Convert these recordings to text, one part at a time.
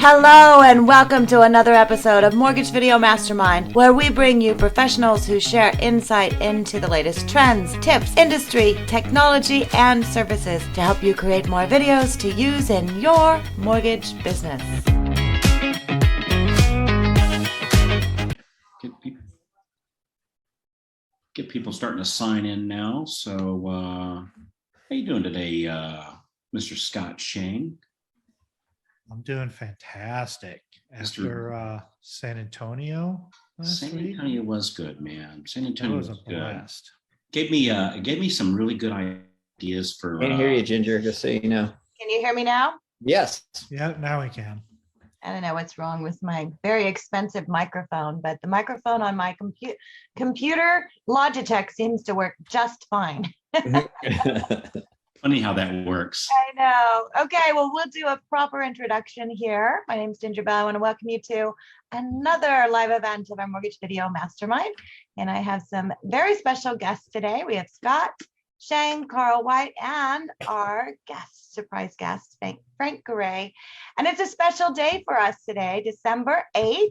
Hello and welcome to another episode of Mortgage Video Mastermind, where we bring you professionals who share insight into the latest trends, tips, industry, technology, and services to help you create more videos to use in your mortgage business. Get people starting to sign in now. So how you doing today, Mr. Scott Shane? I'm doing fantastic after San Antonio last week. San Antonio was good, man. San Antonio was a good. blast. Gave me some really good ideas for. Can't hear you, Ginger, just so you know. Can you hear me now? Yes. Yeah, now we can. I don't know what's wrong with my very expensive microphone, but the microphone on my computer Logitech seems to work just fine. Funny how that works. I know. Okay, well, we'll do a proper introduction here. My name is Ginger Bell. I want to welcome you to another live event of our Mortgage Video Mastermind. And I have some very special guests today. We have Scott, Shane, Carl White, and our surprise guest, Frank Garay. And it's a special day for us today, December 8th.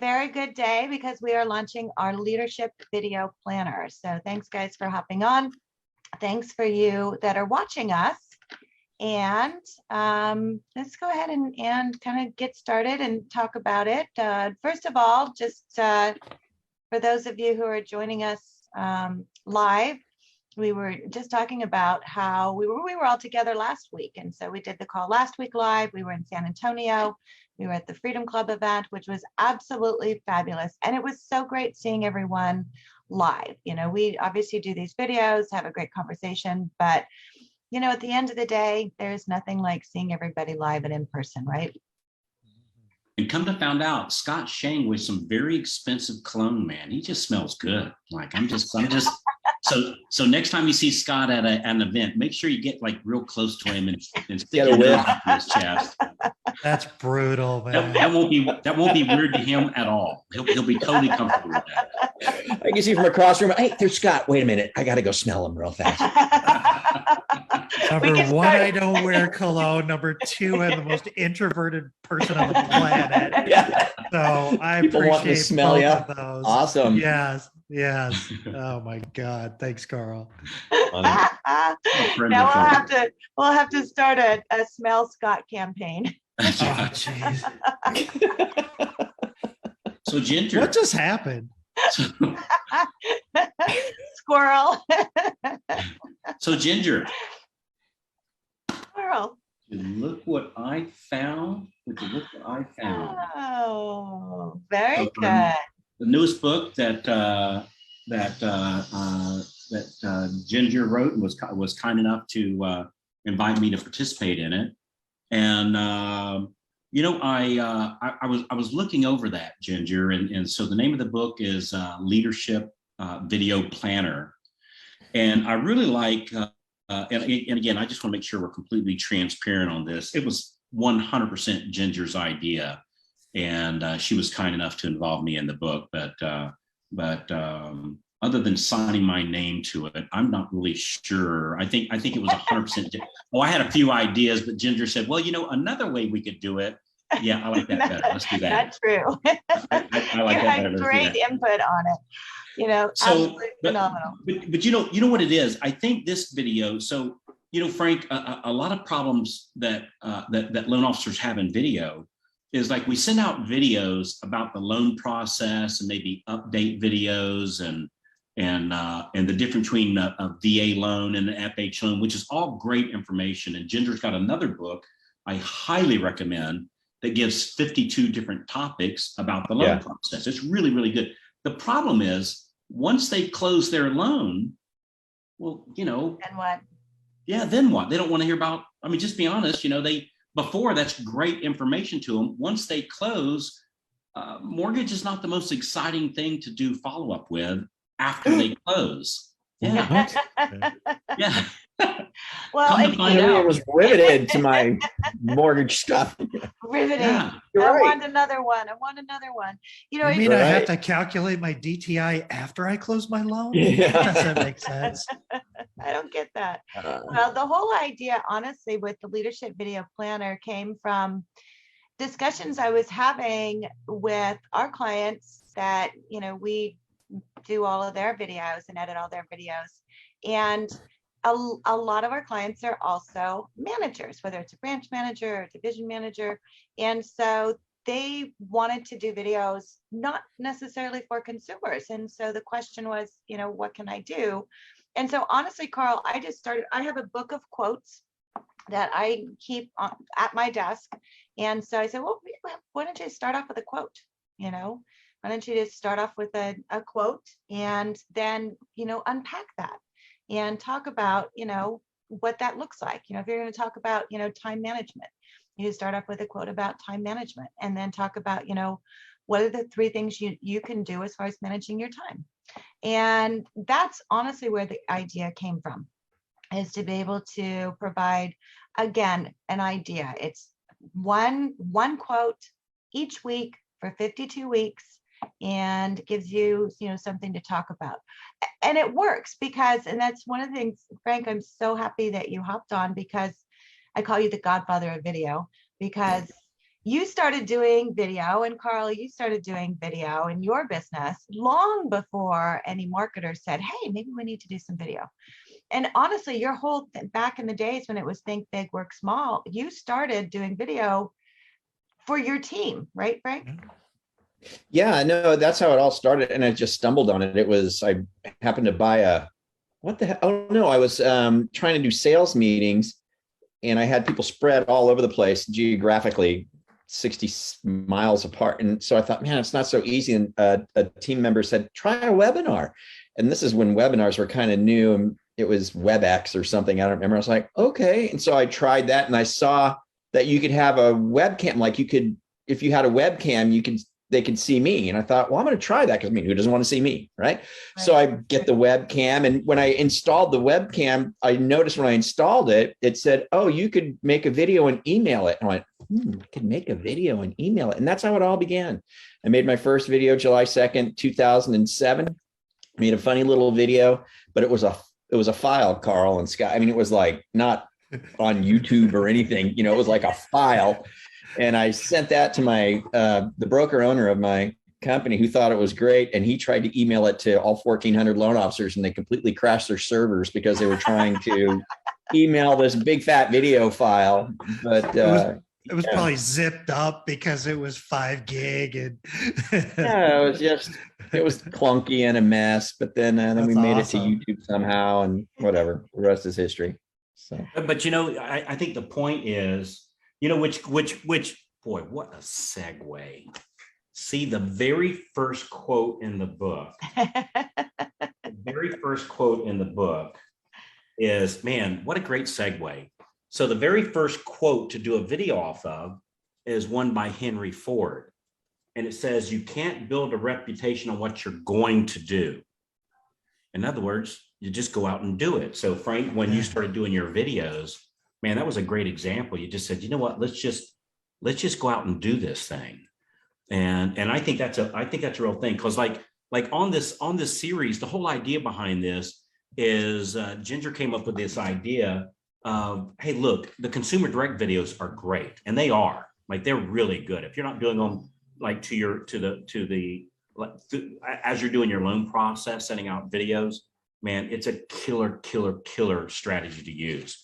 Very good day because we are launching our leadership video planner. So thanks guys for hopping on. Thanks for you that are watching us. And let's go ahead and kind of get started and talk about it. First of all, just for those of you who are joining us live, we were just talking about how we were all together last week. And so we did the call last week live. We were in San Antonio. We were at the Freedom Club event, which was absolutely fabulous. And it was so great seeing everyone live. You know, we obviously do these videos, have a great conversation, but you know, at the end of the day, there's nothing like seeing everybody live and in person, right? And come to find out, Scott Shane with some very expensive cologne, man. He just smells good. Like I'm just so next time you see Scott at an event, make sure you get like real close to him and stick your nose up to his chest. That's brutal, man. That won't be weird to him at all. He'll be totally comfortable with that. I can see from across the room, hey, there's Scott. Wait a minute. I got to go smell him real fast. Number one, I don't wear cologne. Number two, I'm the most introverted person on the planet. Yeah. So I People want to appreciate smell both you. of those. Awesome. Yes. Oh my God. Thanks, Carl. Now we'll have to start a Smell Scott campaign. Oh, jeez. So Ginger, What just happened? Squirrel. So Ginger, Squirrel. look what I found. Oh, very So, good. The newest book that Ginger wrote and was kind enough to invite me to participate in it. And you know, I was looking over that, Ginger, and so the name of the book is Leadership Video Planner, and I really like. And again, I just want to make sure we're completely transparent on this. It was 100% Ginger's idea, and she was kind enough to involve me in the book. But other than signing my name to it, I'm not really sure. I think it was 100%. Oh, I had a few ideas, but Ginger said, "Well, you know, another way we could do it." Yeah, I like that better. Let's do that. That's true. I like You that had better. great input on it. You know, So, absolutely phenomenal. But you know what it is. I think this video. So you know, Frank, a lot of problems that loan officers have in video is like we send out videos about the loan process and maybe update videos and the difference between a VA loan and an FH loan, which is all great information. And Ginger's got another book I highly recommend that gives 52 different topics about the loan process. It's really, really good. The problem is once they close their loan, well, you know, And what? yeah, then what? They don't want to hear about, I mean, just be honest, you know, before that's great information to them. Once they close, mortgage is not the most exciting thing to do follow-up with after they close. Yeah. Yeah. Well, Come to and, find you know, I was riveted to my mortgage stuff. riveting. Yeah. You're I right. want another one. You know, You mean Right. I have to calculate my DTI after I close my loan? Yeah. Doesn't make sense. I don't get that. Uh, Well, the whole idea, honestly, with the leadership video planner came from discussions I was having with our clients that, we do all of their videos and edit all their videos. And a lot of our clients are also managers, whether it's a branch manager or division manager. And so they wanted to do videos, not necessarily for consumers. And so the question was, what can I do? And so honestly, Carl, I have a book of quotes that I keep at my desk. And so I said, well, why don't you start off with a quote? Why don't you just start off with a quote and then, unpack that and talk about, what that looks like. If you're going to talk about, time management, you start off with a quote about time management and then talk about, what are the 3 things you can do as far as managing your time. And that's honestly where the idea came from, is to be able to provide, again, an idea. It's one quote each week for 52 weeks and gives you, something to talk about. And it works because, and that's one of the things, Frank, I'm so happy that you hopped on, because I call you the godfather of video, because you started doing video, and Carl, you started doing video in your business long before any marketer said, hey, maybe we need to do some video. And honestly, your whole back in the days when it was think big, work small, you started doing video for your team, right, Frank? yeah, no, that's how it all started. And I just stumbled on it. I happened to buy what the hell? Oh no, I was trying to do sales meetings, and I had people spread all over the place geographically, 60 miles apart. And so I thought, man, it's not so easy. And a team member said, try a webinar. And this is when webinars were kind of new, and it was WebEx or something. I don't remember. I was like, okay. And so I tried that, and I saw that you could have a webcam. Like if you had a webcam, they could see me. And I thought, well, I'm going to try that, because who doesn't want to see me, right? So I get the webcam, and when I installed the webcam, I noticed when I installed it, it said, oh, you could make a video and email it. And I went, I could make a video and email it. And that's how it all began. I made my first video July 2nd, 2007. Made a funny little video, but it was a file, Carl and Scott. I mean, it was like not on YouTube or anything, it was like a file. And I sent that to the broker owner of my company, who thought it was great. And he tried to email it to all 1,400 loan officers, and they completely crashed their servers because they were trying to email this big fat video file. But it was probably zipped up because it was 5 gig and yeah, it was clunky and a mess. But then we made it to YouTube somehow, and whatever. The rest is history. So, but I think the point is, which boy, what a segue. See, the very first quote in the book, is, man, what a great segue. So the very first quote to do a video off of is one by Henry Ford. And it says, you can't build a reputation on what you're going to do. In other words, you just go out and do it. So Frank, when you started doing your videos, man, that was a great example. You just said, you know what, let's just go out and do this thing. And I think that's a real thing. Cause like on this series, the whole idea behind this is Ginger came up with this idea of, hey, look, the consumer direct videos are great. And they are, like, they're really good. If you're not doing them like as you're doing your loan process, sending out videos, man, it's a killer strategy to use.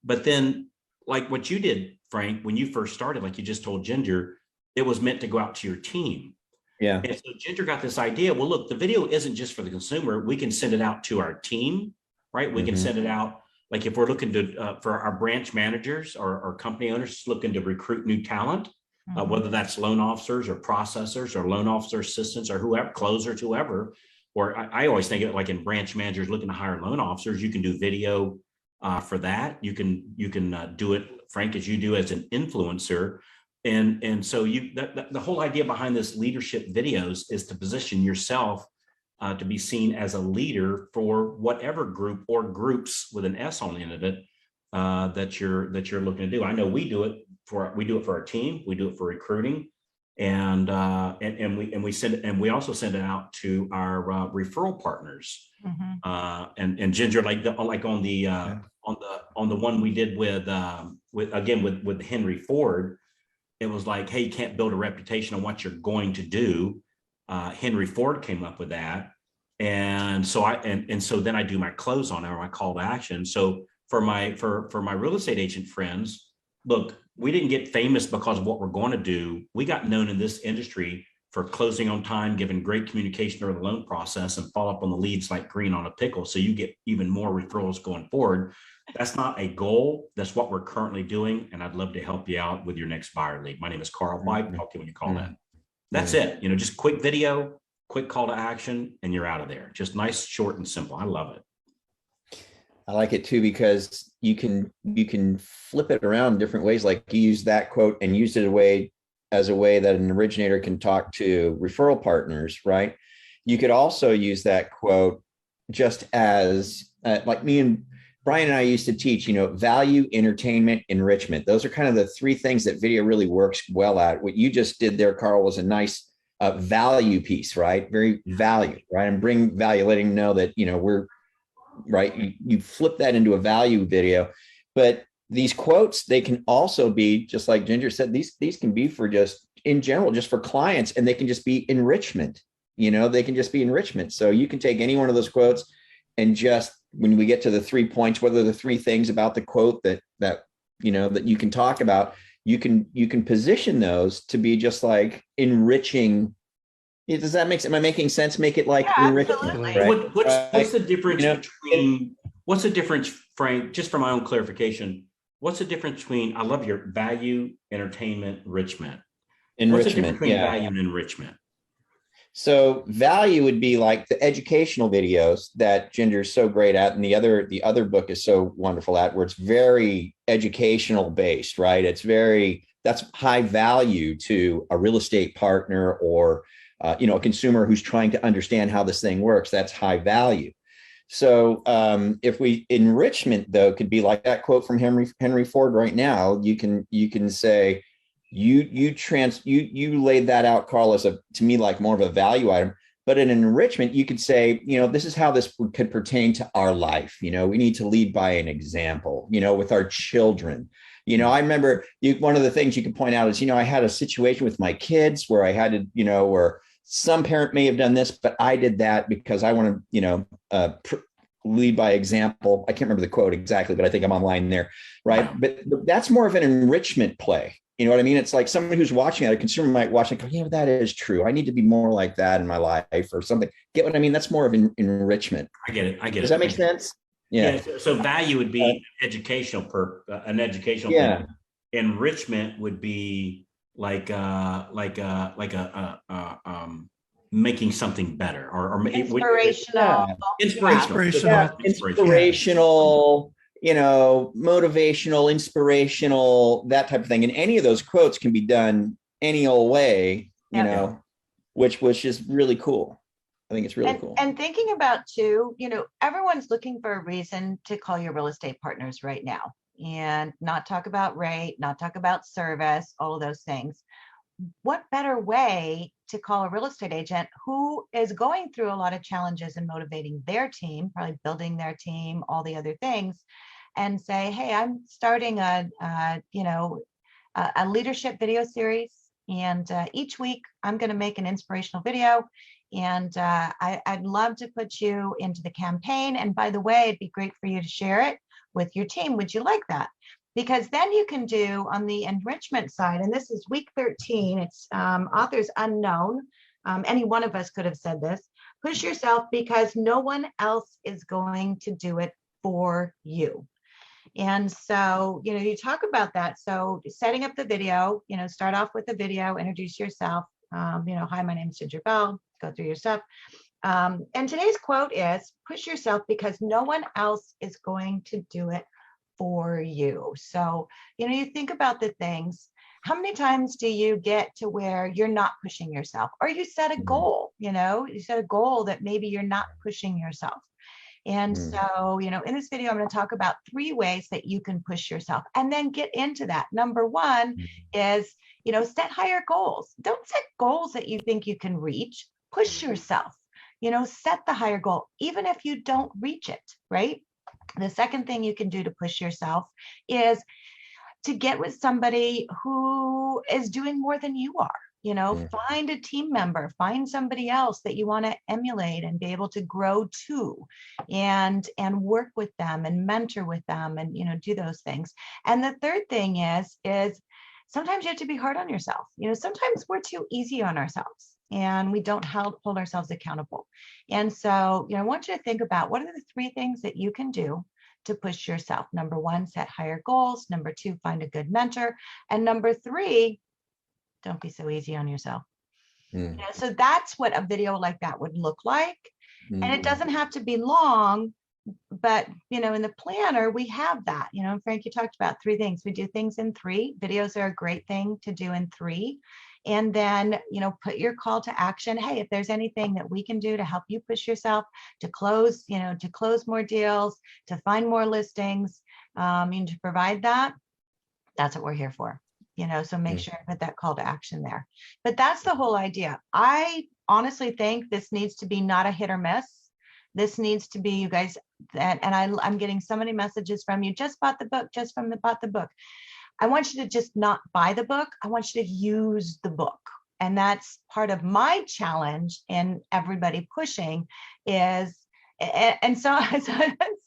But then, like what you did, Frank, when you first started, like you just told Ginger, it was meant to go out to your team. Yeah. And so Ginger got this idea. Well, look, the video isn't just for the consumer. We can send it out to our team, right? We can send it out. Like if we're looking to, for our branch managers or company owners looking to recruit new talent, whether that's loan officers or processors or loan officer assistants or whoever, closers, whoever, or I always think of it like in branch managers looking to hire loan officers, you can do video for that. You can do it, Frank, as you do as an influencer. And so the whole idea behind this leadership videos is to position yourself to be seen as a leader for whatever group or groups with an S on the end of it that you're looking to do. I know we do it for our team. We do it for recruiting. and we also send it out to our referral partners. Mhm. And Ginger, like on the one we did with Henry Ford, it was like, hey, you can't build a reputation on what you're going to do. Henry Ford came up with that. And so so then I do my close on it, or my call to action. So for my real estate agent friends, look, we didn't get famous because of what we're going to do. We got known in this industry for closing on time, giving great communication during the loan process, and follow up on the leads like green on a pickle. So you get even more referrals going forward. That's not a goal. That's what we're currently doing. And I'd love to help you out with your next buyer lead. My name is Carl White. Talk to you when you call that. That's it. Just quick video, quick call to action, and you're out of there. Just nice, short, and simple. I love it. I like it too, because you can flip it around in different ways. Like you use that quote and use it as a way that an originator can talk to referral partners, right? You could also use that quote just as like me and Brian and I used to teach, value, entertainment, enrichment. Those are kind of the three things that video really works well at. What you just did there, Carl, was a nice value piece, right? Very value, right? And bring value, letting them know that, we're right. You flip that into a value video, but these quotes, they can also be, just like Ginger said, these can be for just in general, just for clients, and they can just be enrichment. They can just be enrichment. So you can take any one of those quotes and just, when we get to the 3 points, what are the three things about the quote that you can talk about, you can position those to be just like enriching. Does that am I making sense? Make it like enrichment, right? What's the difference between, what's the difference, Frank, just for my own clarification, what's the difference between, I love your value, entertainment, enrichment. What's the difference between value and enrichment? So value would be like the educational videos that Ginger's so great at, and the other book is so wonderful at, where it's very educational based, right? That's high value to a real estate partner or a consumer who's trying to understand how this thing works. That's high value. So if enrichment though could be like that quote from Henry Ford right now, you can say, you laid that out, Carl, as to me, like more of a value item. But in enrichment, you could say, this is how this could pertain to our life. We need to lead by an example, with our children. I remember one of the things you could point out is, I had a situation with my kids where I had to, where some parent may have done this, but I did that because I want to, lead by example. I can't remember the quote exactly, but I think I'm online there, right? But that's more of an enrichment play. You know what I mean? It's like somebody who's watching that, a consumer might watch and go, yeah, that is true. I need to be more like that in my life or something. Get what I mean? That's more of an enrichment. I get it. Does that make sense? Yeah. So value would be educational an educational thing. Enrichment would be like making something better or inspirational. Inspirational. Motivational, inspirational, that type of thing. And any of those quotes can be done any old way, which is really cool. I think it's really cool. And thinking about too, everyone's looking for a reason to call your real estate partners right now and not talk about rate, not talk about service, all of those things. What better way to call a real estate agent who is going through a lot of challenges in motivating their team, probably building their team, all the other things, and say, hey, I'm starting a leadership video series, and each week I'm going to make an inspirational video, and I'd love to put you into the campaign. And by the way, it'd be great for you to share it with your team. Would you like that? Because then you can do on the enrichment side, and this is week 13, it's authors unknown. Any one of us could have said this. Push yourself because no one else is going to do it for you. And so, you talk about that. So setting up the video, start off with the video, introduce yourself. Hi, my name is Ginger Bell, go through your stuff. And today's quote is, push yourself because no one else is going to do it for you. So, you think about the things. How many times do you get to where you're not pushing yourself, or you set a goal, you set a goal that maybe you're not pushing yourself. And so, in this video, I'm going to talk about 3 ways that you can push yourself and then get into that. Number one is, Set higher goals. Don't set goals that you think you can reach. Push yourself, set the higher goal, even if you don't reach it, right? The second thing you can do to push yourself is to get with somebody who is doing more than you are. Find a team member, find somebody else that you want to emulate and be able to grow to, and work with them and mentor with them, and do those things. And the third thing is sometimes you have to be hard on yourself. Sometimes we're too easy on ourselves and we don't hold ourselves accountable. And so, I want you to think about, what are the 3 things that you can do to push yourself? Number 1, set higher goals. Number 2, find a good mentor. And number 3, don't be so easy on yourself. So that's what a video like that would look like. And it doesn't have to be long, but in the planner, we have that. Frank, you talked about 3 things. We do things in 3. Videos are a great thing to do in 3. And then, put your call to action. Hey, if there's anything that we can do to help you push yourself to close, to close more deals, to find more listings, and to provide that, that's what we're here for. So make sure to put that call to action there. But that's the whole idea. I honestly think this needs to be not a hit or miss. This needs to be, you guys, and I'm getting so many messages from you, just bought the book, bought the book. I want you to just not buy the book. I want you to use the book. And that's part of my challenge in everybody pushing is, and so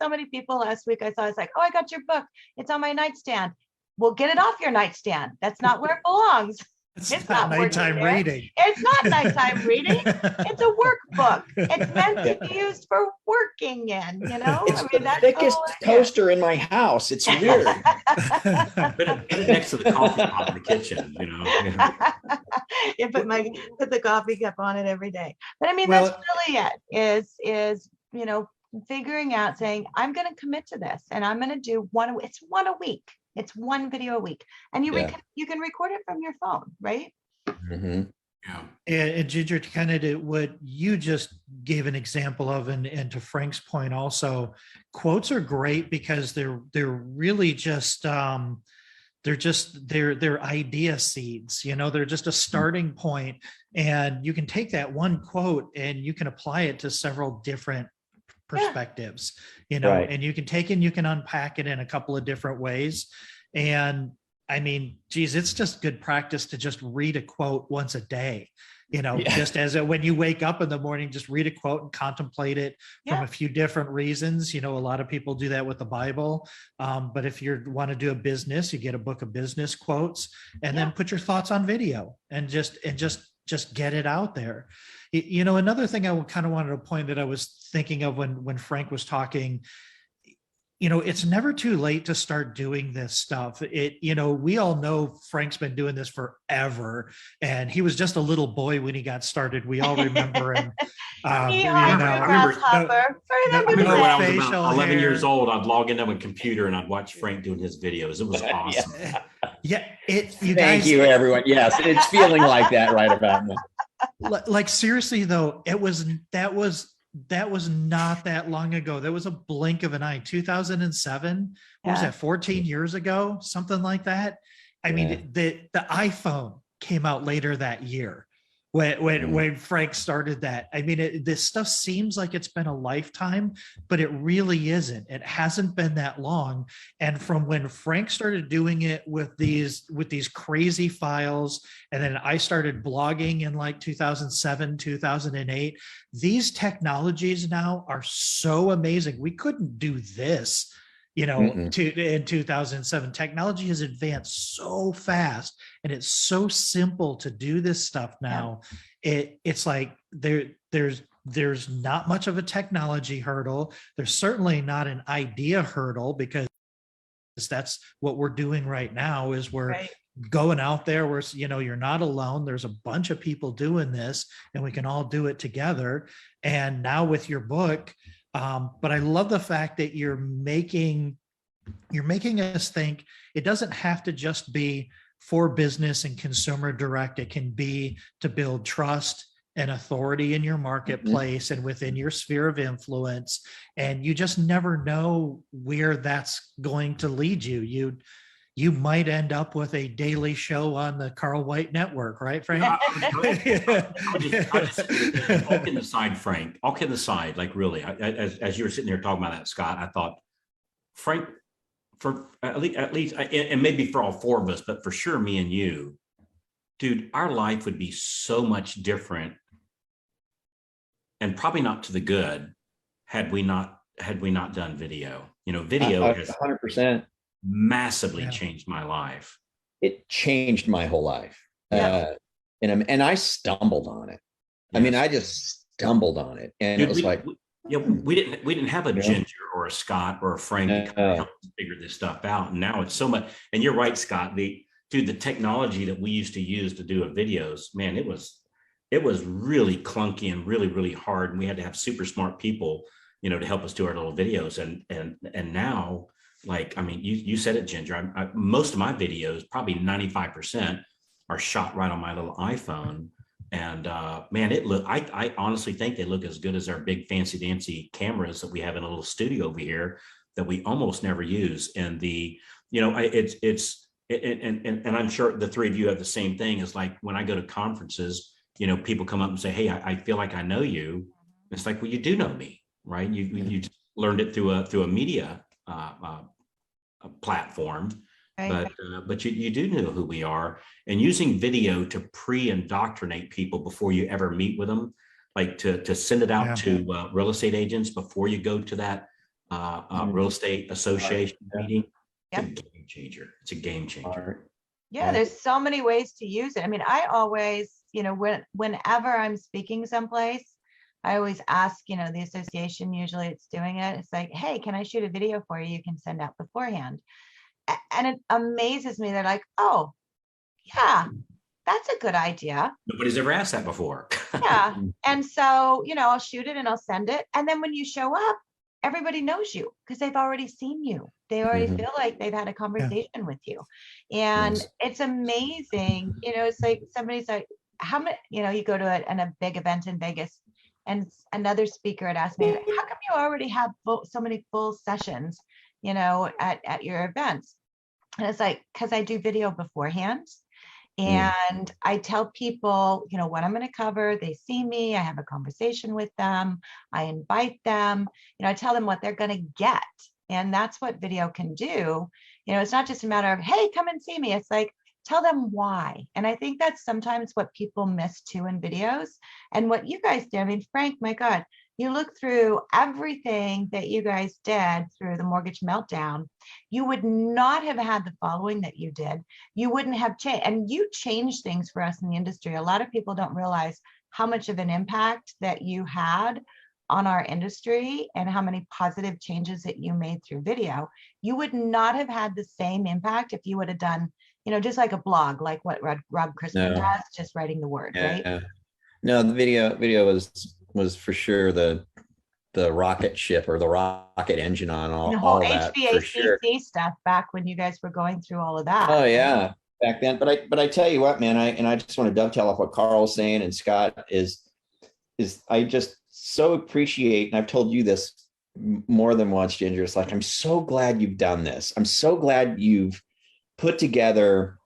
many people last week I saw, I was like, oh, I got your book. It's on my nightstand. Well, get it off your nightstand. That's not where it belonans. It's not nighttime reading. It's not nighttime reading. It's a workbook. It's meant to be used for working in, It's the thickest toaster in my house. It's weird. Put it next to the coffee pot in the kitchen, You put the coffee cup on it every day. But that's really it, is figuring out, saying, I'm going to commit to this and I'm going to do it's 1 a week. It's 1 video a week, and you can record it from your phone, right? Mm-hmm. Yeah. And Ginger, to kind of do what you just gave an example of, and to Frank's point also, quotes are great because they're really just they're idea seeds. They're just a starting point, and you can take that one quote and you can apply it to several different perspectives, Right. And you can take it and you can unpack it in a couple of different ways. And it's just good practice to just read a quote once a day, just as when you wake up in the morning, just read a quote and contemplate it from a few different reasons. A lot of people do that with the Bible. But if you want to do a business, you get a book of business quotes and then put your thoughts on video and just get it out there. Another thing I kind of wanted to point that I was thinking of when Frank was talking, it's never too late to start doing this stuff. We all know Frank's been doing this forever, and he was just a little boy when he got started. We all remember him. I remember when I was about 11 years old, I'd log into a computer and I'd watch Frank doing his videos. It was awesome. Thank you, everyone. Yes, it's feeling like that right about now. Like seriously though, that was not that long ago. That was a blink of an eye. 2007. What was that? 14 years ago, something like that. The iPhone came out later that year when Frank started that. This stuff seems like it's been a lifetime, but it really isn't. It hasn't been that long. And from when Frank started doing it with these crazy files, and then I started blogging in like 2007, 2008, these technologies now are so amazing. We couldn't do this in 2007. Technology has advanced so fast, and it's so simple to do this stuff now. It's like there's not much of a technology hurdle. There's certainly not an idea hurdle, because that's what we're doing right now. Is we're going out there where you're not alone. There's a bunch of people doing this, and we can all do it together. And now with your book. But I love the fact that you're making us think it doesn't have to just be for business and consumer direct. It can be to build trust and authority in your marketplace and within your sphere of influence. And you just never know where that's going to lead you. you might end up with a daily show on the Carl White Network, right, Frank? All kidding aside, Frank, all kidding aside, like really, as you were sitting there talking about that, Scott, I thought, Frank, for at least, and maybe for all four of us, but for sure me and you, dude, our life would be so much different, and probably not to the good, had we not done video. You know, video has 100%. massively changed my life. It changed my whole life. And I stumbled on it. Yes. I mean, I just stumbled on it, and it was we didn't have a Ginger or a Scott or a Frank to help us figure this stuff out. And now it's so much. And you're right, Scott. The technology that we used to use to do videos, man, it was really clunky and really, really hard. And we had to have super smart people, you know, to help us do our little videos. And now, like, I mean, you said it, Ginger. Most of my videos, probably 95%, are shot right on my little iPhone. And man, I honestly think they look as good as our big fancy dancy cameras that we have in a little studio over here that we almost never use. And and I'm sure the three of you have the same thing. Is like when I go to conferences, you know, people come up and say, "Hey, I feel like I know you." It's like, well, you do know me, right? You just learned it through a media a platform. Right. But you do know who we are, and using video to pre-indoctrinate people before you ever meet with them, like to send it out to real estate agents before you go to that real estate association meeting. It's a game changer. It's a game changer. Yeah, there's so many ways to use it. I mean, I always, you know, whenever I'm speaking someplace, I always ask, you know, the association, usually it's doing it. It's like, hey, can I shoot a video for you? You can send out beforehand. And it amazes me. They're like, oh, yeah, that's a good idea. Nobody's ever asked that before. Yeah. And so, you know, I'll shoot it and I'll send it. And then when you show up, everybody knows you because they've already seen you. They already feel like they've had a conversation with you. And it's amazing. You know, it's like somebody's like, how many, you know, you go to a big event in Vegas and another speaker had asked me, how come you already have so many full sessions, you know, at your events? And it's like, because I do video beforehand. And I tell people, you know, what I'm going to cover. They see me, I have a conversation with them, I invite them, you know, I tell them what they're going to get. And that's what video can do. You know, it's not just a matter of, hey, come and see me. It's like, tell them why. And I think that's sometimes what people miss too in videos. And what you guys did, I mean, Frank, my God, you look through everything that you guys did through the mortgage meltdown, you would not have had the following that you did. You wouldn't have changed, and you changed things for us in the industry. A lot of people don't realize how much of an impact that you had on our industry and how many positive changes that you made through video. You would not have had the same impact if you would have done, you know, just like a blog, like what Rob Crispin does, just writing the word, right? No, the video was for sure the rocket ship or the rocket engine on all that. HVAC sure. stuff back when you guys were going through all of that. Oh yeah, back then. But I tell you what, man, I just want to dovetail off what Carl's saying and Scott is I just so appreciate, and I've told you this more than once, Ginger. It's like, I'm so glad you've done this. I'm so glad you've put together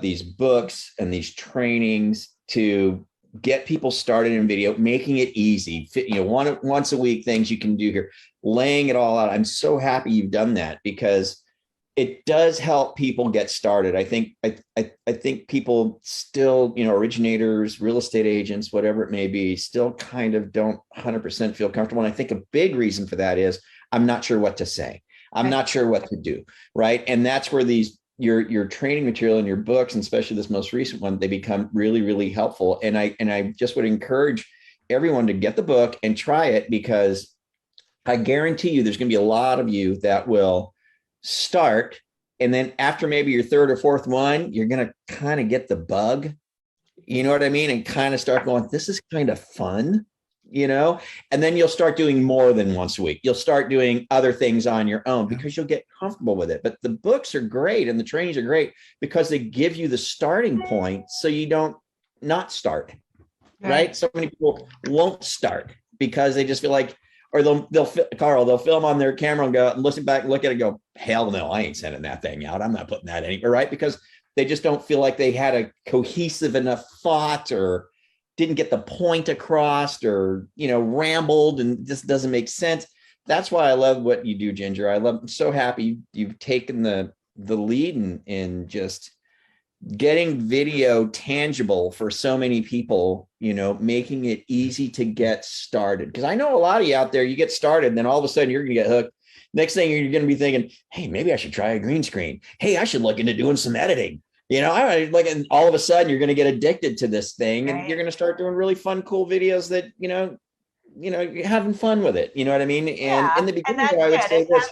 these books and these trainings to get people started in video, making it easy, you know, once a week things you can do here, laying it all out. I'm so happy you've done that because it does help people get started. I think people still, you know, originators, real estate agents, whatever it may be, still kind of don't 100% feel comfortable. And I think a big reason for that is I'm not sure what to say. I'm not sure what to do. Right. And that's where your training material and your books, and especially this most recent one, they become really, really helpful. And I just would encourage everyone to get the book and try it, because I guarantee you there's going to be a lot of you that will start. And then after maybe your third or fourth one, you're going to kind of get the bug, you know what I mean? And kind of start going, this is kind of fun, you know, and then you'll start doing more than once a week. You'll start doing other things on your own because you'll get comfortable with it. But the books are great and the trainings are great because they give you the starting point so you don't not start, right? So many people won't start because they just feel like, or Carl, they'll film on their camera and go and listen back and look at it and go, hell no, I ain't sending that thing out. I'm not putting that anywhere, right? Because they just don't feel like they had a cohesive enough thought, or didn't get the point across, or, rambled and just doesn't make sense. That's why I love what you do, Ginger. I'm so happy you've taken the lead in just getting video tangible for so many people, making it easy to get started. Because I know a lot of you out there, you get started, and then all of a sudden you're going to get hooked. Next thing you're going to be thinking, hey, maybe I should try a green screen. Hey, I should look into doing some editing. And all of a sudden you're going to get addicted to this thing, and you're going to start doing really fun, cool videos that, you're having fun with it. You know what I mean? And in the beginning, I would say this,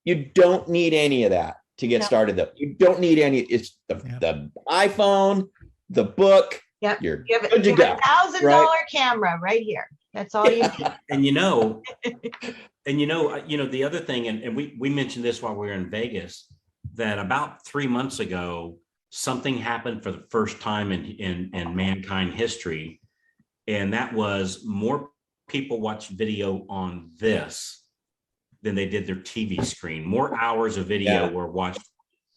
you don't need any of that to get started, though. You don't need any. It's the iPhone, the book. Yep. You're good to go. $1,000 camera right here. That's all you need. And the other thing, and we mentioned this while we were in Vegas, that about 3 months ago, something happened for the first time in mankind history. And that was more people watched video on this than they did their TV screen. More hours of video were watched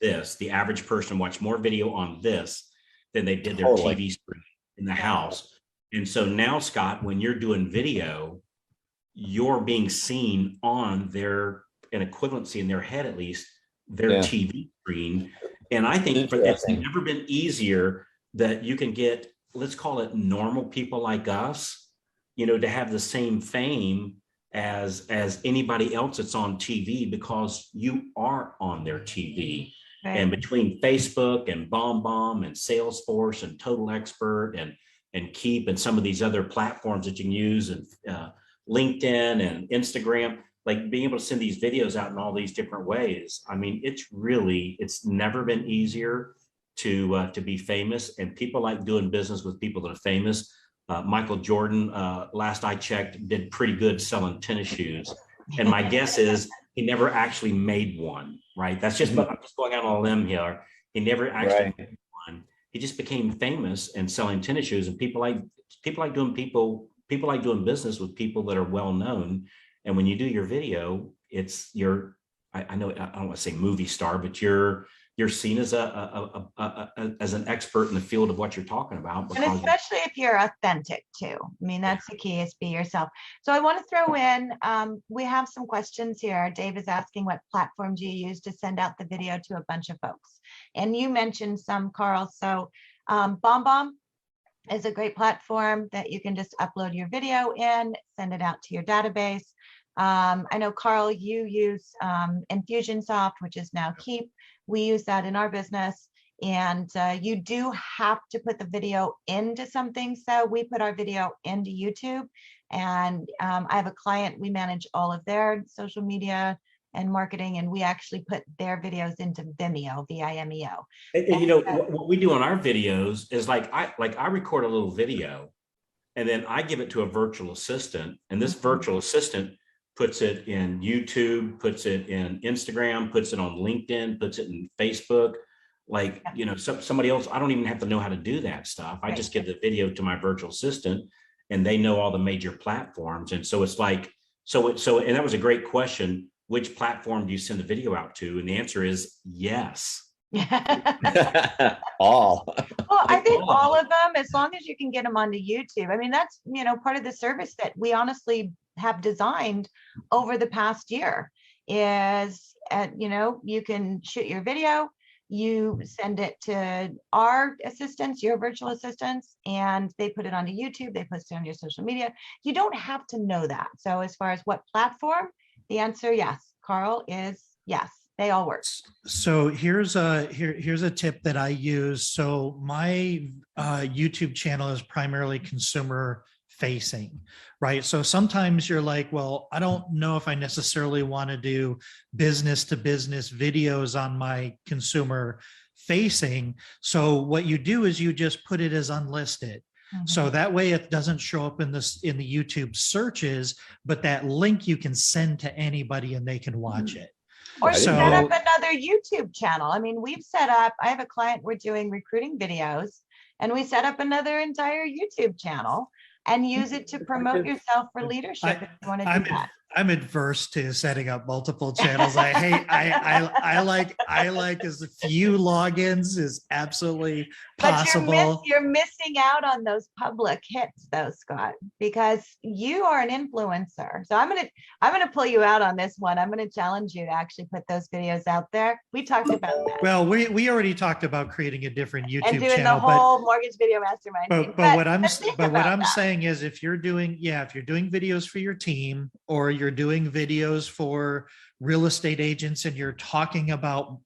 this. The average person watched more video on this than they did their TV screen in the house. And so now, Scott, when you're doing video, you're being seen on an equivalency in their head, at least, their TV screen. And I think it's never been easier that you can get, let's call it normal people like us, to have the same fame as anybody else that's on TV, because you are on their TV. Right. And between Facebook and BombBomb and Salesforce and Total Expert and Keep and some of these other platforms that you can use, and LinkedIn and Instagram, like being able to send these videos out in all these different ways. I mean, it's never been easier to be famous, and people like doing business with people that are famous. Michael Jordan, last I checked, did pretty good selling tennis shoes. And my guess is he never actually made one, right? That's just, I'm just going out on a limb here. He never actually made one. He just became famous and selling tennis shoes, and people like doing business with people that are well known. And when you do your video, I know, I don't want to say movie star, but you're seen as as an expert in the field of what you're talking about. And especially if you're authentic too. I mean, that's the key, is be yourself. So I want to throw in, we have some questions here. Dave is asking, what platform do you use to send out the video to a bunch of folks? And you mentioned some, Carl. So BombBomb is a great platform that you can just upload your video in, send it out to your database. I know, Carl, you use Infusionsoft, which is now Keep. We use that in our business, and you do have to put the video into something. So we put our video into YouTube, and I have a client, we manage all of their social media and marketing, and we actually put their videos into Vimeo, Vimeo. And what we do on our videos is I record a little video, and then I give it to a virtual assistant, and this virtual assistant puts it in YouTube, puts it in Instagram, puts it on LinkedIn, puts it in Facebook. Somebody else, I don't even have to know how to do that stuff. I just give the video to my virtual assistant, and they know all the major platforms. And so it's and that was a great question. Which platform do you send the video out to? And the answer is yes. All. Well, I think all of them, as long as you can get them onto YouTube. I mean, that's, part of the service that we honestly have designed over the past year is, you can shoot your video, you send it to our assistants, your virtual assistants, and they put it onto YouTube, they post it on your social media. You don't have to know that. So as far as what platform, the answer, yes. Carl, is yes. They all work. So here's a tip that I use. So my YouTube channel is primarily consumer facing, right? So sometimes you're like, well, I don't know if I necessarily want to do business to business videos on my consumer facing. So what you do is you just put it as unlisted. So that way it doesn't show up in the YouTube searches, but that link you can send to anybody and they can watch it. Or set up another YouTube channel. I mean, I have a client, we're doing recruiting videos, and we set up another entire YouTube channel and use it to promote yourself for leadership if you want to do that. I'm adverse to setting up multiple channels. I hate. I like as few logins as absolutely possible. But you're missing out on those public hits, though, Scott, because you are an influencer. So I'm gonna pull you out on this one. I'm gonna challenge you to actually put those videos out there. We talked about that. Well, we already talked about creating a different YouTube and doing channel, the whole mortgage video mastermind. But what I'm saying is, if you're doing videos for your team, or you're doing videos for real estate agents, and you're talking about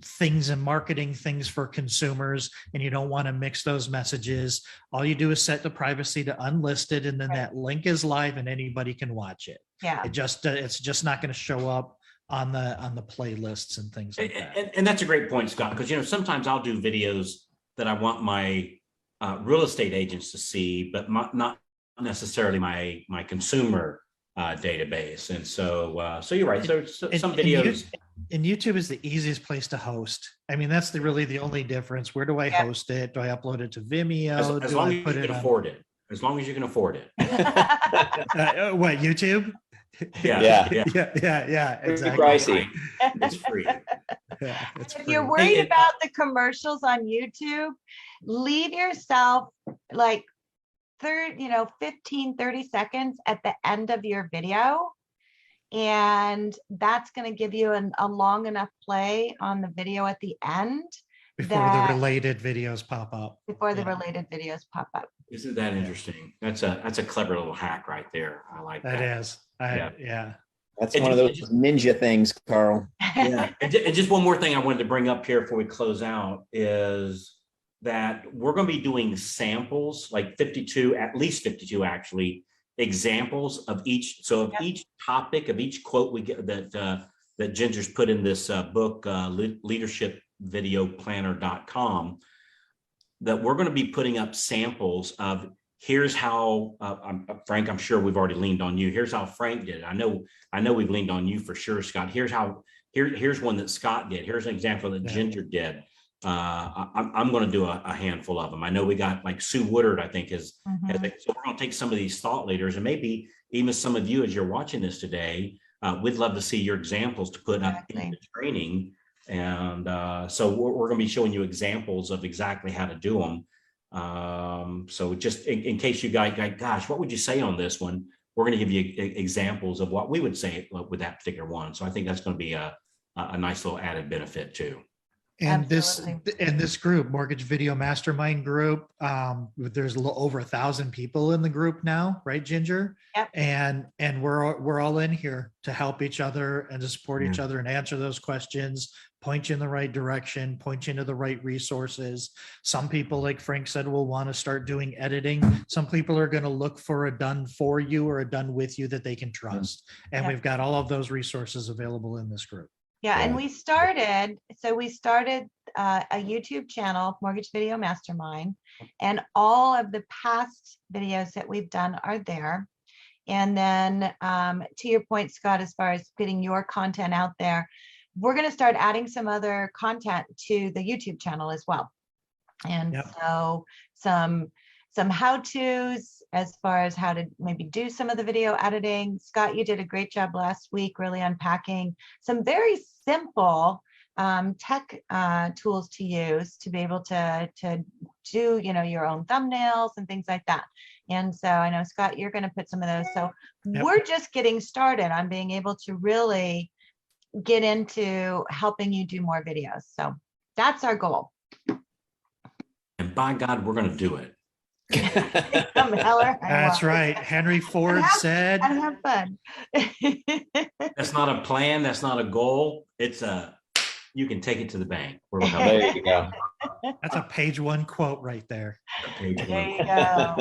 things and marketing things for consumers, and you don't want to mix those messages, all you do is set the privacy to unlisted, and then that link is live and anybody can watch it. Yeah. It's just not going to show up on the playlists and things like that. And that's a great point, Scott, because sometimes I'll do videos that I want my real estate agents to see, but not necessarily my consumer database. And so you're right. So some videos. And YouTube is the easiest place to host. I mean, that's really the only difference. Where do I host it? Do I upload it to Vimeo? As long as you can afford it. As long as you can afford it. What, YouTube? Yeah. Exactly. Pricey. It's free. Yeah, it's if free. you're worried about the commercials on YouTube, leave yourself like 15, 30 seconds at the end of your video. And that's going to give you a long enough play on the video at the end. Before the related videos pop up. Isn't that interesting? That's a clever little hack right there. I like that. That is. Yeah. That's one of those ninja things, Carl. Yeah. And just one more thing I wanted to bring up here before we close out is that we're going to be doing samples, like 52, at least 52 actually, examples of each. So of each topic, of each quote we get that Ginger's put in this book, leadershipvideoplanner.com, that we're going to be putting up samples of, here's how, Frank, I'm sure we've already leaned on you. Here's how Frank did it. I know we've leaned on you for sure, Scott. Here's one that Scott did. Here's an example that Ginger did. I'm going to do a handful of them. I know we got like Sue Woodard, I think so we're going to take some of these thought leaders, and maybe even some of you as you're watching this today, we'd love to see your examples to put up in the training. And so we're going to be showing you examples of exactly how to do them. So just in case you guys, gosh, what would you say on this one? We're going to give you examples of what we would say with that particular one. So I think that's going to be a nice little added benefit too. And this group, Mortgage Video Mastermind group, there's over 1,000 people in the group now, right, Ginger? Yep. And we're all in here to help each other and to support each other and answer those questions, point you in the right direction, point you into the right resources. Some people, like Frank said, will want to start doing editing. Some people are going to look for a done for you or a done with you that they can trust. And we've got all of those resources available in this group. Yeah, and we started a YouTube channel, Mortgage Video Mastermind, and all of the past videos that we've done are there. And then to your point, Scott, as far as getting your content out there, we're going to start adding some other content to the YouTube channel as well. And so some how-tos as far as how to maybe do some of the video editing. Scott, you did a great job last week, really unpacking some very simple tech tools to use to be able to do, your own thumbnails and things like that. And so I know, Scott, you're going to put some of those. So we're just getting started on being able to really get into helping you do more videos. So that's our goal. And by God, we're going to do it. That's right. Henry Ford said, "I have fun." That's not a plan. That's not a goal. It's you can take it to the bank. There you go. That's a page one quote right there. There you go.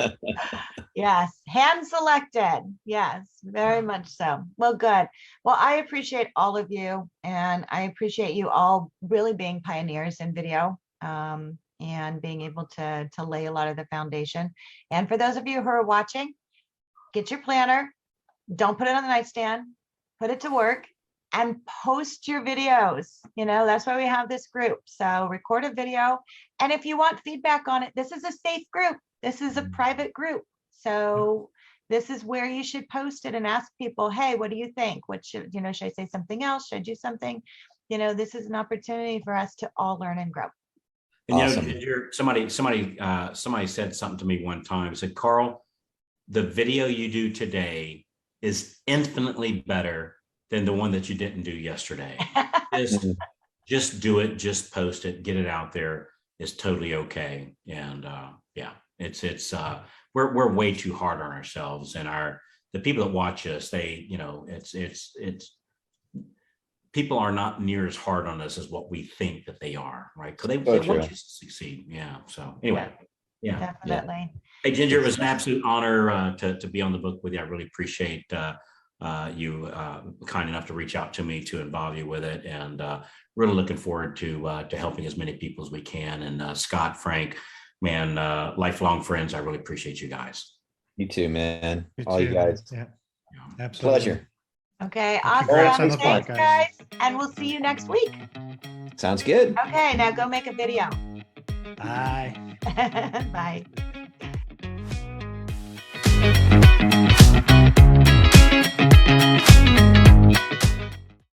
Yes, hand selected. Yes, very much so. Well, good. Well, I appreciate all of you, and I appreciate you all really being pioneers in video. And being able to lay a lot of the foundation. And for those of you who are watching, get your planner, don't put it on the nightstand, put it to work and post your videos. That's why we have this group. So record a video. And if you want feedback on it, this is a safe group. This is a private group. So this is where you should post it and ask people, hey, what do you think? What should, should I say something else? Should I do something? This is an opportunity for us to all learn and grow. And Awesome. somebody said something to me one time, said, Carl, the video you do today is infinitely better than the one that you didn't do yesterday. Just do it, just post it, get it out there. It's totally okay. And we're way too hard on ourselves, and the people that watch us, it's people are not near as hard on us as what we think that they are, right? Because they want you to succeed. Yeah. So anyway, yeah, definitely. Hey, Ginger, it was an absolute honor to be on the book with you. I really appreciate you kind enough to reach out to me to involve you with it, and really looking forward to helping as many people as we can. And Scott, Frank, man, lifelong friends. I really appreciate you guys. You too, man. All you guys. Yeah, absolutely. Pleasure. Okay, Congrats on awesome. the Thanks, podcast. guys. And we'll see you next week. Sounds good. Okay, now go make a video. Bye. Bye.